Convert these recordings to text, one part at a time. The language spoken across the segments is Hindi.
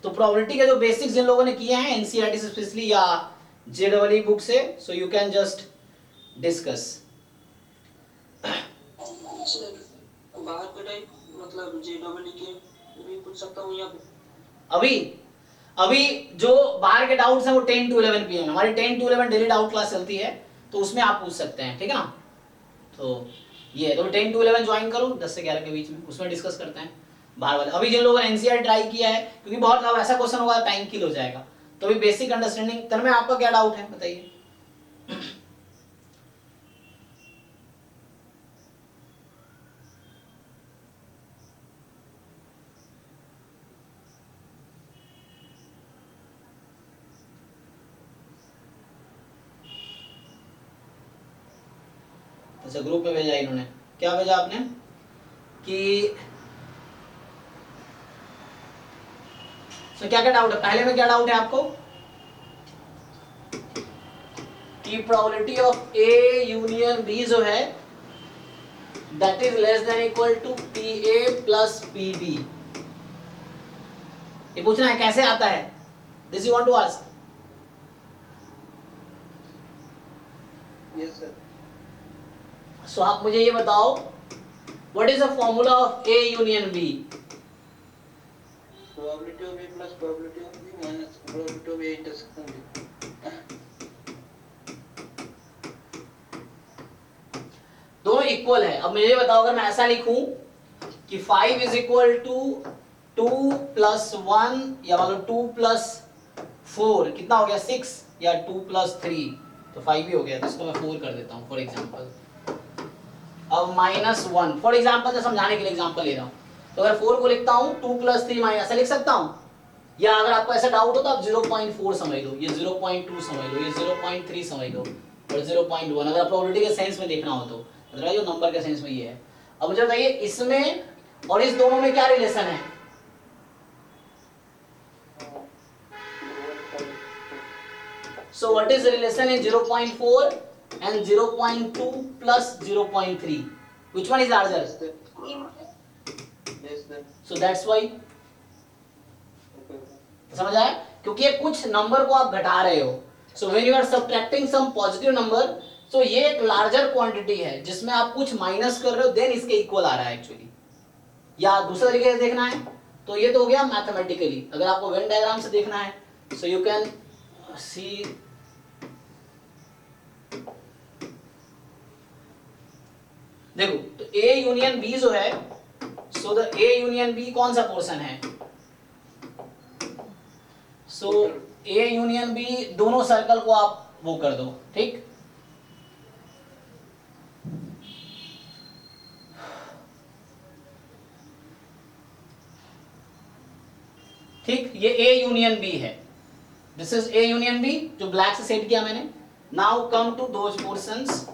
तो प्रोबेबिलिटी के जो बेसिक्स जिन लोगों ने किए हैं एनसीईआरटी से स्पेशली या जेडब्ल्यू बुक से, सो यू कैन जस्ट डिस्कस। बाहर का टाइप मतलब जेडब्ल्यू के भी पूछ सकता हूँ या अभी अभी जो बाहर के डाउट्स हैं वो 10 to 11 पीएम, हमारी 10 to 11 डेली डाउट क्लास चलती है, तो उसमें आप पूछ सकते हैं, ठीक है ना। तो ये तो 10 to 11 ज्वाइन करो 10 से 11 के बीच में, उसमें डिस्कस करते हैं बाहर वाले। अभी जिन लोगों ने एनसीईआरटी ट्राई किया है, क्योंकि बहुत अब ऐसा क्वेश्चन होगा टाइम किल हो जाएगा, तो अभी बेसिक अंडरस्टैंडिंग तन्मय आपका क्या डाउट है बताइए। अच्छा ग्रुप में भेजा इन्होंने, क्या भेजा आपने कि तो क्या क्या डाउट है, पहले में क्या डाउट है आपको कि probability of A union B जो है that is less than equal to P A plus P B, ये पूछना है कैसे आता है, this you want to ask. Yes sir. So आप मुझे ये बताओ what is the formula of A union B. Probability of A plus probability of B minus probability of A intersection B. दोनों इक्वल है। अब मुझे बताओ अगर मैं ऐसा लिखूं कि 5 इज इक्वल टू 2 प्लस 1 या मतलब 2 प्लस 4 कितना हो गया 6, या 2 प्लस 3 तो 5 ही हो गया, तो इसको मैं 4 कर देता हूं फॉर एग्जांपल। अब माइनस 1 फॉर एग्जांपल से समझाने के लिए एग्जांपल ले रहा हूं, तो अगर 4 को लिखता हूं 2 प्लस 3 माइनस ऐसा लिख सकता हूं, या अगर आपको ऐसा डाउट हो तो आप 0.4 समझ लो, ये 0.2 समझ लो, ये 0.3 समझ लो और 0.1 अगर प्रोबेबिलिटी के सेंस में देखना हो तो, मतलब जो नंबर के सेंस में ये है। अब मुझे बताइए इसमें और इस दोनों में क्या रिलेशन है। So what is the relation in 0.4 and 0.2 plus 0.3, which one is larger? Yes sir. So that's why, समझ आया, क्योंकि ये कुछ नंबर को आप घटा रहे हो, so when you are subtracting some positive number, so ये एक लार्जर क्वांटिटी है जिसमें आप कुछ माइनस कर रहे हो, देन इसके इक्वल आ रहा है एक्चुअली। या दूसरे तरीके से देखना है तो ये तो हो गया मैथमेटिकली, अगर आपको वेन डायग्राम से देखना है सो यू कैन सी, देखो तो ए यूनियन बी जो है, so the A union B कौन सा पोर्शन है, सो ए यूनियन बी दोनों सर्कल को आप वो कर दो, ठीक। ठीक, ये ए यूनियन बी है, this is A union B जो ब्लैक से सेट किया मैंने। Now come to those portions.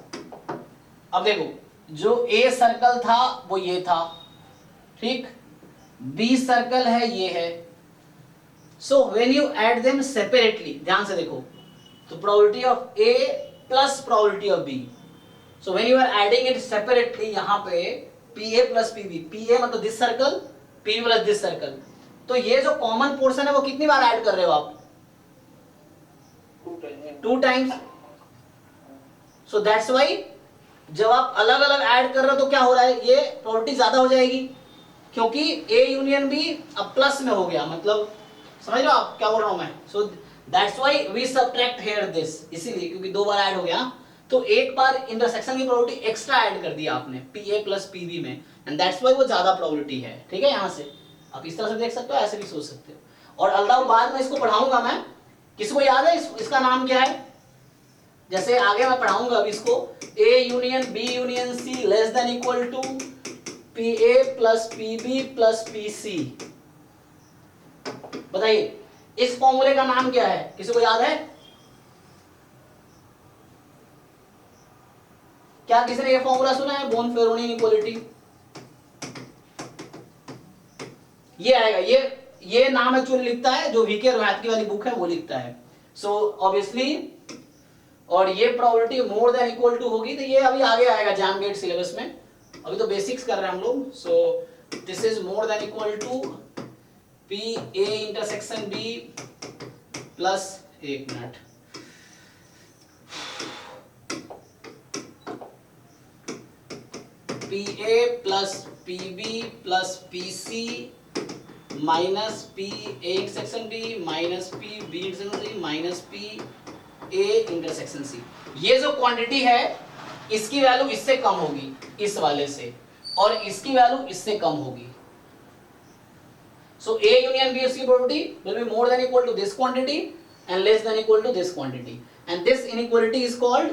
अब देखो जो ए सर्कल था वो ये था, ठीक, बी सर्कल है ये है। So when you add them separately, ध्यान से देखो, तो probability of A plus probability of B, so when you are adding it separately, यहां पे P A plus P B, P A मतलब this circle, P plus this circle, तो ये जो कॉमन पोर्शन है वो कितनी बार ऐड कर रहे हो आप, 2 टाइम्स। सो दैट्स वाई जब आप अलग अलग ऐड कर रहे हो तो क्या हो रहा है, ये प्रोबेबिलिटी ज्यादा हो जाएगी, क्योंकि ए यूनियन बी अब प्लस में हो गया, मतलब समझ रहे हो आप क्या बोल रहा हूं मैं। So that's why we subtract here this, इसीलिए क्योंकि 2 बार ऐड हो गया, तो एक बार इंटरसेक्शन की प्रोबेबिलिटी एक्स्ट्रा ऐड कर दिया आपने P A plus P B में, एंड दैट्स वाई वो ज्यादा प्रोबेबिलिटी है, ठीक है। यहां से आप इस तरह से देख सकते हो, ऐसे भी सोच सकते हो। और अल्लाह बाद में इसको पढ़ाऊंगा मैं, किसको याद है इसका नाम क्या है, जैसे आगे मैं पढ़ाऊंगा अभी इसको, A union B union C less than equal to P A plus P B plus P C. बताइए इस फॉर्मूले का नाम क्या है, किसी को याद है क्या, किसी ने ये फॉर्मूला सुना है, बोन-फेरोनी इनइक्वालिटी, ये आएगा, ये नाम एक्चुअली लिखता है जो वीके रोहतगी वाली बुक है वो लिखता है। सो ऑब्वियसली, और ये probability more than equal to होगी, तो ये अभी आगे आएगा जैम गेट सिलेबस में, अभी तो बेसिक्स कर रहे हैं हम लोग। So this is more than equal to P A intersection B plus, एक minute, P A plus P B plus P C minus P A intersection B minus P B intersection C minus P A intersection C. ये जो क्वांटिटी है इसकी वैल्यू इससे कम होगी इस वाले से, और इसकी वैल्यू इससे कम होगी। सो ए यूनियन बी इसकी probability will be more than equal to this quantity and less than equal to this quantity, and this inequality is called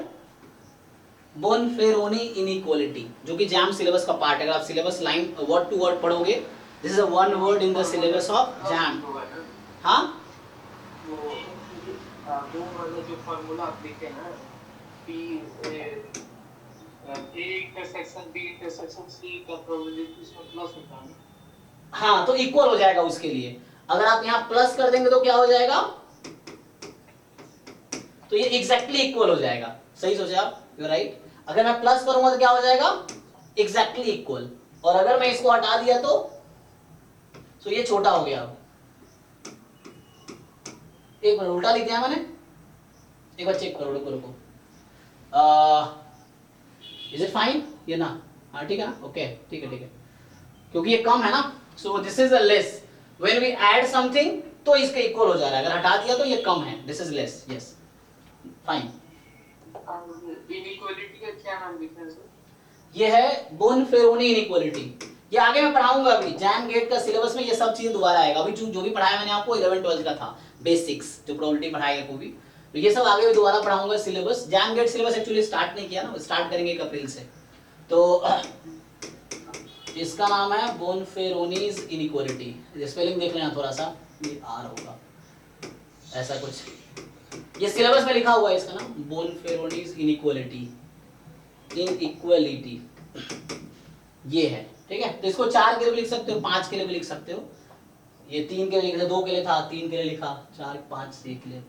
Bonferroni inequality, जो कि जैम सिलेबस का पार्ट है। अगर आप syllabus line word to word पढ़ोगे, this is a one word in the syllabus of JAM. हाँ, दो वाला जो फार्मूला आप लिखे ना, P A intersection B intersection सी का प्रोबेबिलिटी इसमें प्लस होता है। हाँ, तो इक्वल हो जाएगा उसके लिए। अगर आप यहाँ प्लस कर देंगे तो क्या हो जाएगा, तो ये एग्जैक्टली इक्वल हो जाएगा। सही सोचे आप, यू राइट। अगर मैं प्लस करूंगा तो क्या हो जाएगा, एग्जैक्टली इक्वल, और अगर मैं इसको हटा दिया तो ये छोटा हो गया। एक मिनट, उल्टा लिख दिया मैंने, एक बार चेक करो, रुको रुको, इज इट फाइन ये ना, हाँ ठीक है ना, ओके ठीक है ठीक है, क्योंकि ये कम है ना। So this is a less, when we add something तो इसके इक्वल हो जा रहा है, अगर हटा दिया तो ये कम है, this is less, yes fine. Inequality का क्या नाम लिखना है सर? ये है बोनफेरोनी इनइक्वालिटी। ये आगे मैं पढ़ाऊंगा, अभी जैम गेट का सिलेबस में ये सब चीजें दोबारा आएगा। अभी जो भी पढ़ाया मैंने आपको 11-12 का था, बेसिक्स जो प्रोबेबिलिटी पढ़ाएगा को भी, तो ये सब आगे भी दोबारा पढ़ाऊंगा syllabus. JAM GATE syllabus actually start नहीं किया ना, स्टार्ट करेंगे 1 अप्रैल से। तो इसका नाम है बोनफेरोनीज इनइक्वालिटी। स्पेलिंग देख लेना थोड़ा सा, ये आर होगा ऐसा कुछ, ये सिलेबस में लिखा हुआ है इसका नाम, बोनफेरोनीज इनइक्वालिटी, इनइक्वालिटी ये है, ठीक है। तो इसको 4 के लिए भी लिख सकते हो, 5 के लिए भी लिख सकते हो, ये 3 के लिए लिखा, 2 के लिए था, 3 के लिए लिखा, 4 5 6 के लिए।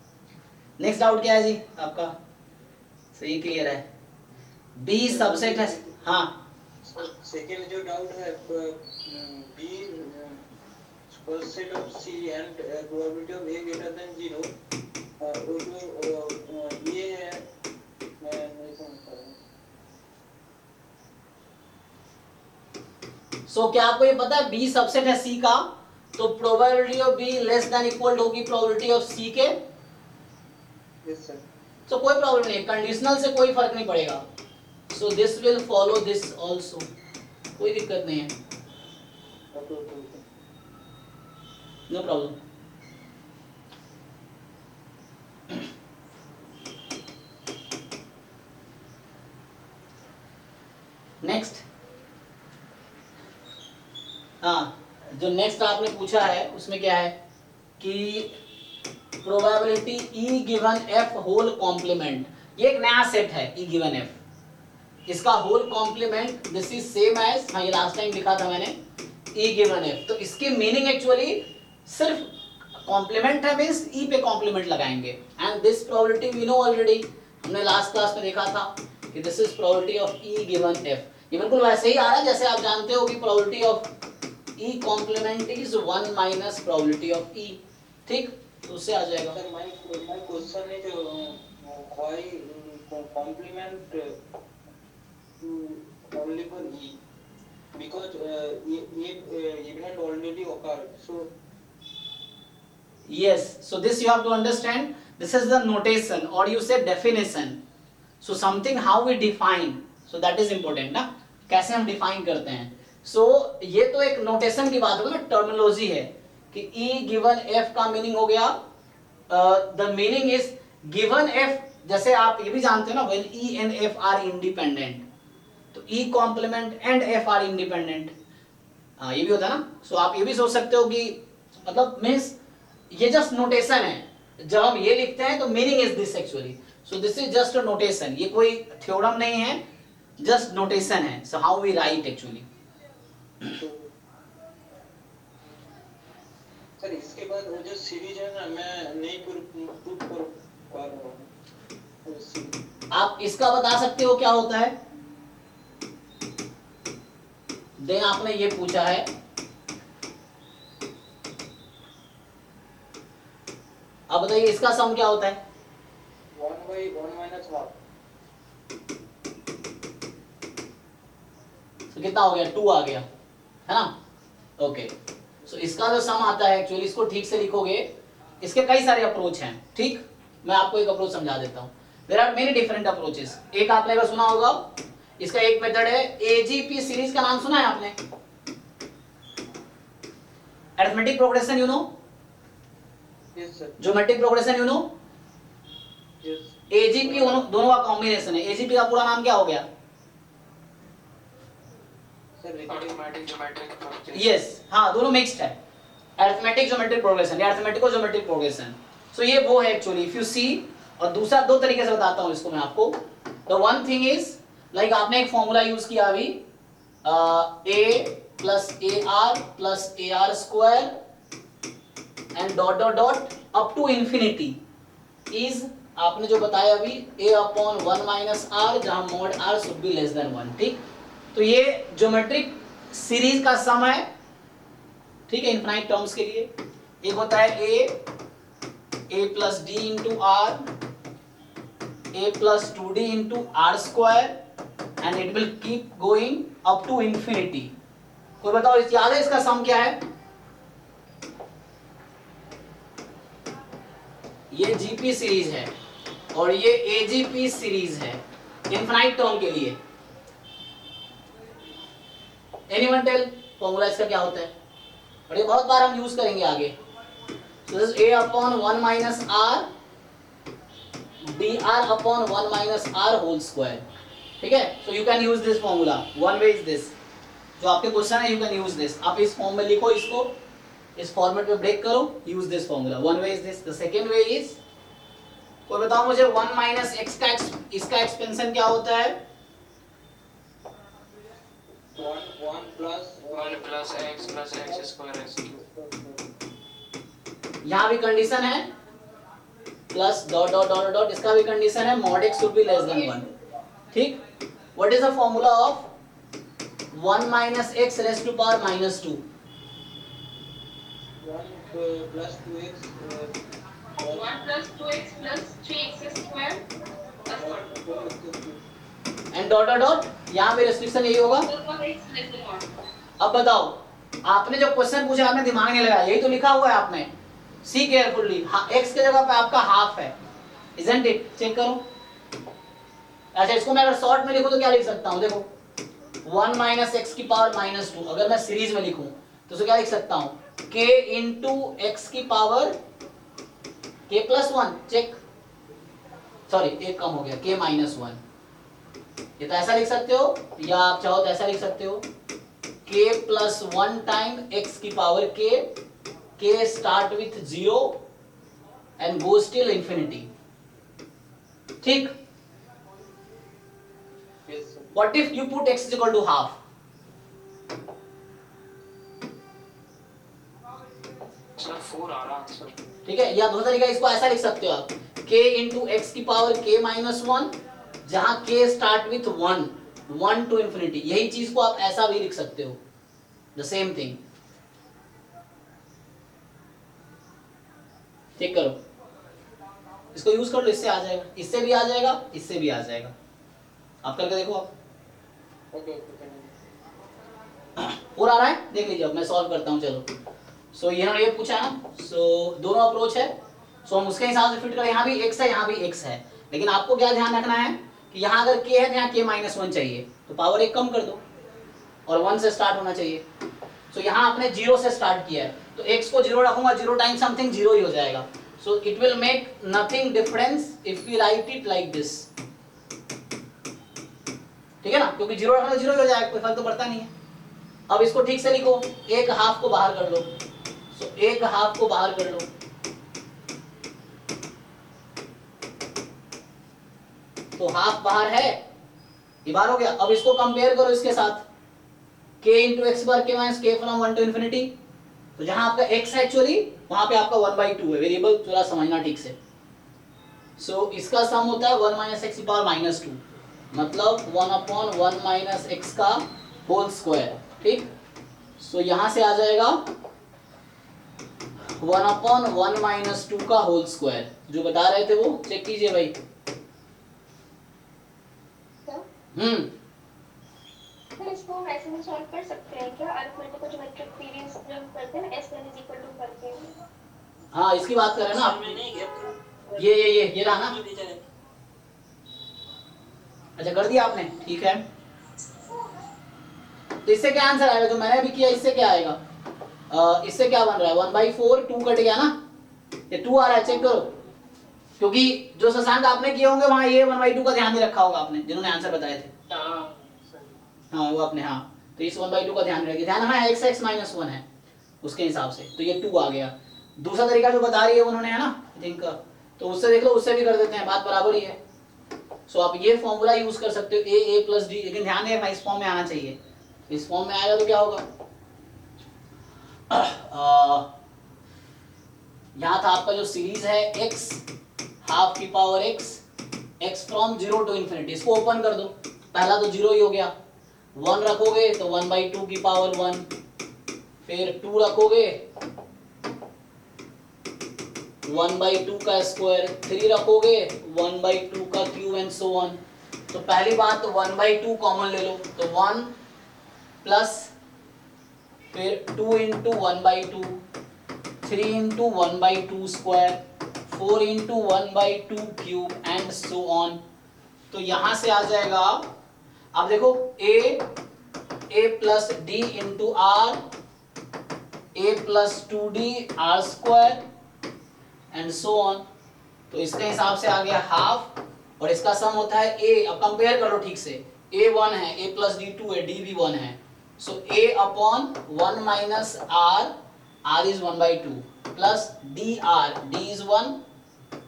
नेक्स्ट डाउट क्या है जी आपका, सही क्लियर है, बी सबसेट है। हाँ सेकंड जो डाउट है, B subset of C and probability of A greater than 0, वो जो ये है, मैं नहीं समझ पा रहा। सो क्या आपको ये पता है बी सबसेट है सी का, तो probability of B less than equal होगी प्रोबेबिलिटी ऑफ सी के। Yes sir. तो कोई प्रॉब्लम नहीं, कंडीशनल से कोई फर्क नहीं पड़ेगा। So this will follow this also, कोई दिक्कत नहीं है, नो प्रॉब्लम। नेक्स्ट, हाँ जो नेक्स्ट आपने पूछा है उसमें क्या है कि probability E given F whole complement, ये एक नया सेट है ई गिवन एफ, इसका whole complement this is same as, हाँ ये लास्ट टाइम लिखा था मैंने, ई गिवन एफ। तो इसकी मीनिंग एक्चुअली सिर्फ कॉम्प्लीमेंट है, मींस ई पे कॉम्प्लीमेंट लगाएंगे, and this probability we know already, हमने लास्ट क्लास में देखा था कि this is probability of E given F. ये बिल्कुल वैसे ही आ रहा है जैसे आप जानते हो कि probability of E complement is 1 minus probability of E, ठीक, तो उससे आ जाएगा। Sir my question is why complement only for E, because event already occurred, so yes, so this you have to understand, this is the notation or you say definition, so something how we define, so that is important ना, कैसे हम डिफाइन करते हैं। so ये तो एक नोटेशन की बात होगी ना, टर्मिनोलॉजी है कि E गिवन F का मीनिंग हो गया, the meaning is given F, जैसे आप ये भी जानते हो ना when E and F are independent, तो E complement and F are independent, हाँ ये भी होता है ना। सो आप ये भी सोच सकते हो कि मतलब मीन्स ये जस्ट नोटेशन है, जब हम ये लिखते हैं तो meaning is this actually, so this is just a notation, ये कोई थ्योरम नहीं है, जस्ट नोटेशन है, so how we write actually. Sir इसके बाद वो जो सीरीज है ना, मैं नहीं प्रूफ कर पा रहा हूँ। आप इसका बता सकते हो क्या होता है, देन आपने ये पूछा है अब बताइए इसका सम क्या होता है? 1/1 minus half. तो कितना हो गया? 2 आ गया, है ना? ओके, सो इसका जो सम आता है एक्चुअली, इसको ठीक से लिखोगे, इसके कई सारे अप्रोच हैं, ठीक? मैं आपको एक अप्रोच समझा देता हूँ। There are many different approaches. एक आपने अगर सुना होगा, इसका एक मेथड है एजीपी सीरीज, का नाम सुना है आपने? Arithmetic progression you know? Yes sir. Geometric progression you know? Yes. AGP दोनों का कॉम्बिनेशन है। एजीपी का पूरा नाम क्या हो गया? Sir, arithmetic geometric progression. Yes, हाँ, दोनों मिक्स्ड है। अरिथमेटिक ज्योमेट्रिक प्रोग्रेशन या अरिथमेटिको ज्योमेट्रिक प्रोग्रेशन। सो ये वो है एक्चुअली, इफ यू सी। और दूसरा दो तरीके से बताता हूँ इसको मैं आपको। The one thing is like आपने एक फॉर्मूला यूज किया अभी, a plus A R plus A R square and dot dot dot up to infinity is, आपने जो बताया अभी, a अपॉन 1 माइनस आर, जहां mod r should be less than 1, ठीक? तो ये ज्योमेट्रिक सीरीज का सम है, ठीक है, इनफाइनाइट टर्म्स के लिए। एक होता है a plus D into R, a plus 2d into R square, and it will keep going up to infinity. कोई बताओ, इस याद है इसका सम क्या है? ये जीपी सीरीज है और ये एजीपी सीरीज है इनफाइनाइट टर्म के लिए। एनीवन टेल फॉर्मूला इसका क्या होता है? और ये बहुत बार हम यूज करेंगे आगे। So this a upon 1 minus R dr upon 1 minus R whole square, ठीक है? So you can use this formula. One way is this, जो आपके क्वेश्चन है, यू कैन यूज दिस। आप इस फॉर्म में लिखो, इसको इस फॉर्मेट में ब्रेक करो, use this formula. One way is this. The second way is, कोई बताओ मुझे 1 माइनस एक्स का इसका एक्सपेंशन क्या होता है? 1 1 plus X square X cube. यहाँ भी कंडीशन है plus dot dot dot dot, इसका भी कंडीशन है mod X should be less than 1, ठीक? What is the formula of 1 minus X raise to power minus 2? 1 plus 2x 1 plus 2x plus 3x square plus 1. And dot dot dot, यहाँ पे रेस्ट्रिक्शन यही होगा। 4x less than 1. अब बताओ, आपने जो क्वेश्चन पूछा आपने दिमाग नहीं लगाया, यही तो लिखा हुआ है आपने। सी केयरफुली, एक्स के जगह पे आपका हाफ है, इजंट इट? चेक करो। अच्छा, इसको मैं अगर शॉर्ट में लिखूं तो क्या लिख सकता हूं? देखो, 1 माइनस एक्स की पावर माइनस 2, अगर मैं सीरीज में लिखूं तो उसको क्या लिख सकता हूं? k इंटू एक्स की power k plus 1, check, sorry एक कम हो गया, k माइनस 1। ये तो ऐसा लिख सकते हो, या आप चाहो तो ऐसा लिख सकते हो, k प्लस 1 टाइम x की power k start with 0 and goes till infinity, ठीक? Yes sir. What if you put x is equal to half? Sir 4 आ रहा आंसर। ठीक है, या दूसरा तरीका इसको ऐसा लिख सकते हो आप, k इंटू एक्स की पावर k माइनस 1, जहां k start with 1 to infinity. यही चीज को आप ऐसा भी लिख सकते हो, द सेम थिंग। ठीक करो, इसको यूज कर लो, इससे आ जाएगा, इससे भी आ जाएगा, इससे भी आ जाएगा। आप करके देखो, आप Okay. और आ रहा है, देख लीजिए। अब मैं सॉल्व करता हूँ, चलो। सो ये पूछा है ना, सो दोनों अप्रोच है, सो हम उसके हिसाब से फिट करें। यहाँ भी x है, यहाँ भी x है, लेकिन आपको क्या ध्यान रखना है कि यहाँ अगर k है तो यहाँ k माइनस 1 चाहिए, तो पावर 1 कम कर दो और 1 से स्टार्ट होना चाहिए। सो यहाँ आपने 0 से स्टार्ट किया है, तो x को 0 रखूंगा, 0 टाइम समथिंग 0 ही हो जाएगा। So it will make nothing difference if we write it like this, ठीक है ना? क्योंकि 0 रखना 0 ही हो जाएगा, कोई फर्क तो पड़ता नहीं है। अब इसको ठीक से लिखो, एक हाफ को बाहर कर लो, सो एक हाफ को बाहर कर लो, तो हाफ बाहर है, ये बाहर हो गया। अब इसको कंपेयर करो इसके साथ, k इंटू एक्स बार k minus k from 1 to infinity, तो जहां आपका x है एक्चुअली, वहां पे आपका 1/2 है, वेरिएबल थोड़ा समझना ठीक से। सो इसका सम होता है 1 माइनस एक्स की पावर माइनस 2, मतलब 1/1 माइनस एक्स का होल स्क्वायर, ठीक? सो यहां से आ जाएगा 1/1 माइनस 2 का होल स्क्वायर, जो बता रहे थे वो चेक कीजिए भाई। तो इसको हम ऐसे में सॉल्व कर सकते हैं क्या? अरिथमेटिक ज्योमेट्रिक सीरीज जो हम करते हैं ना S1 = करके। हाँ इसकी बात कर रहे हैं ना आप। में नहीं गया ये रहा ना। भेजा है। अच्छा कर दिया आपने, ठीक है। तो इससे क्या आंसर आएगा, जो मैंने अभी किया इससे क्या आएगा? इससे क्या बन रहा है, 1/4, 2 कट गया ना, ये 2 आ रहा है, चेक करो। क्योंकि जो शशांक आपने किए होंगे वहां ये 1/2 का ध्यान नहीं रखा होगा आपने, जिन्होंने आंसर बताए थे। हाँ वो आपने, हाँ तो इस 1/2 का ध्यान रखिए, ध्यान रखना x -1 है उसके हिसाब से, तो ये 2 आ गया। दूसरा तरीका जो बता रही है उन्होंने, है ना, आई थिंक, तो उससे देख लो, उससे भी कर देते हैं, बात बराबर ही है। सो आप ये फॉर्मूला यूज कर सकते हो, a + d, लेकिन ध्यान रखना इस फॉर्म में आना चाहिए। इस फॉर्म में आएगा तो क्या होगा, यहाँ था आपका जो सीरीज है x x फ्रॉम 0 to ∞, इसको ओपन कर दो, पहला तो 0 ही हो गया, 1 रखोगे तो 1/2 की पावर 1, फिर 2 रखोगे 1/2 का स्क्वायर, 3 रखोगे 1/2 का क्यूब एंड सो ऑन। तो पहली बात तो 1/2 कॉमन ले लो, तो 1 प्लस फिर 2 × 1/2, 3 × 1/2 square, 4 × 1/2 cube and so on. तो यहां से आ जाएगा, अब देखो a + d × r, a + 2d r² and so on. तो इसके हिसाब से आ गया हाफ, और इसका सम होता है a, अब कंपेयर कर लो ठीक से, a 1 है, a + d 2 है, d भी 1 है, सो a/1 - r, r is 1/2 plus dr, d is 1,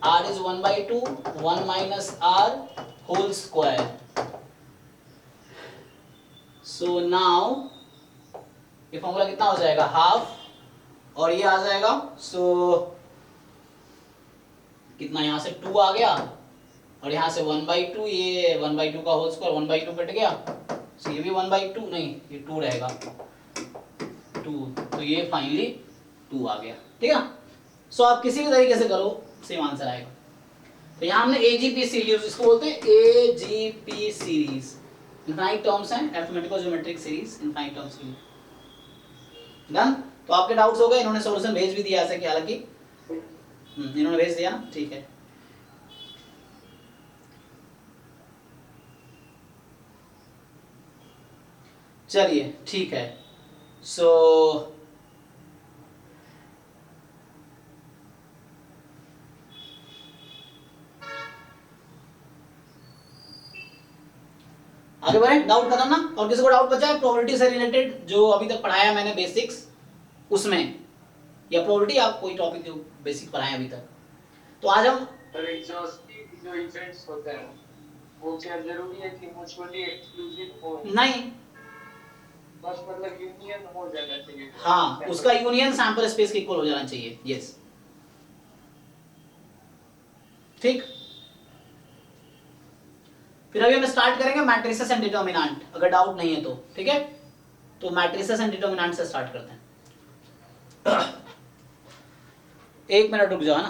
r is 1/2, 1 - r whole square. So now ये फॉर्मूला कितना हो जाएगा, हाफ, और ये आ जाएगा, सो कितना, यहाँ से 2 आ गया, और यहाँ से 1/2, ये 1/2 का होल स्क्वायर, 1/2 कट गया, सो ये भी 1/2, नहीं ये 2 रहेगा, 2, तो ये फाइनली 2 आ गया, ठीक है। सो आप किसी भी तरीके से करो सेम आंसर आएगा। तो यहाँ हमने AGP सीरीज, इसको बोलते हैं AGP सीरीज, इनफाइनाइट टर्म्स हैं, arithmetic geometric series, infinite terms की। डन। तो आपके डाउट्स हो गए, इन्होंने सॉल्यूशन भेज भी दिया ऐसे कि, हालांकि इन्होंने भेज दिया, ठीक है। चलिए ठीक है। सो आगे बढ़े, डाउट खत्म ना, और किसी को डाउट बचा है प्रोबेबिलिटी से रिलेटेड, जो अभी तक पढ़ाया मैंने बेसिक्स उसमें, या प्रोबेबिलिटी आप कोई टॉपिक जो बेसिक पढ़ाए अभी तक। तो आज हम एग्जॉस्टिव जो इवेंट्स होते हैं वो क्या जरूरी है कि म्यूचुअली एक्सक्लूसिव हो? नहीं, बस मतलब यूनियन हो जाना चाहिए। हाँ उसका यूनियन सैंपल स्पेस के इक्वल हो जाना चाहिए, यस, ठीक। फिर अभी हम स्टार्ट करेंगे मैट्रिसेस एंड डिटर्मिनेंट, अगर डाउट नहीं है तो, ठीक है। तो मैट्रिसेस एंड डिटर्मिनेंट से स्टार्ट करते हैं। 1 मिनट रुक जाओ ना।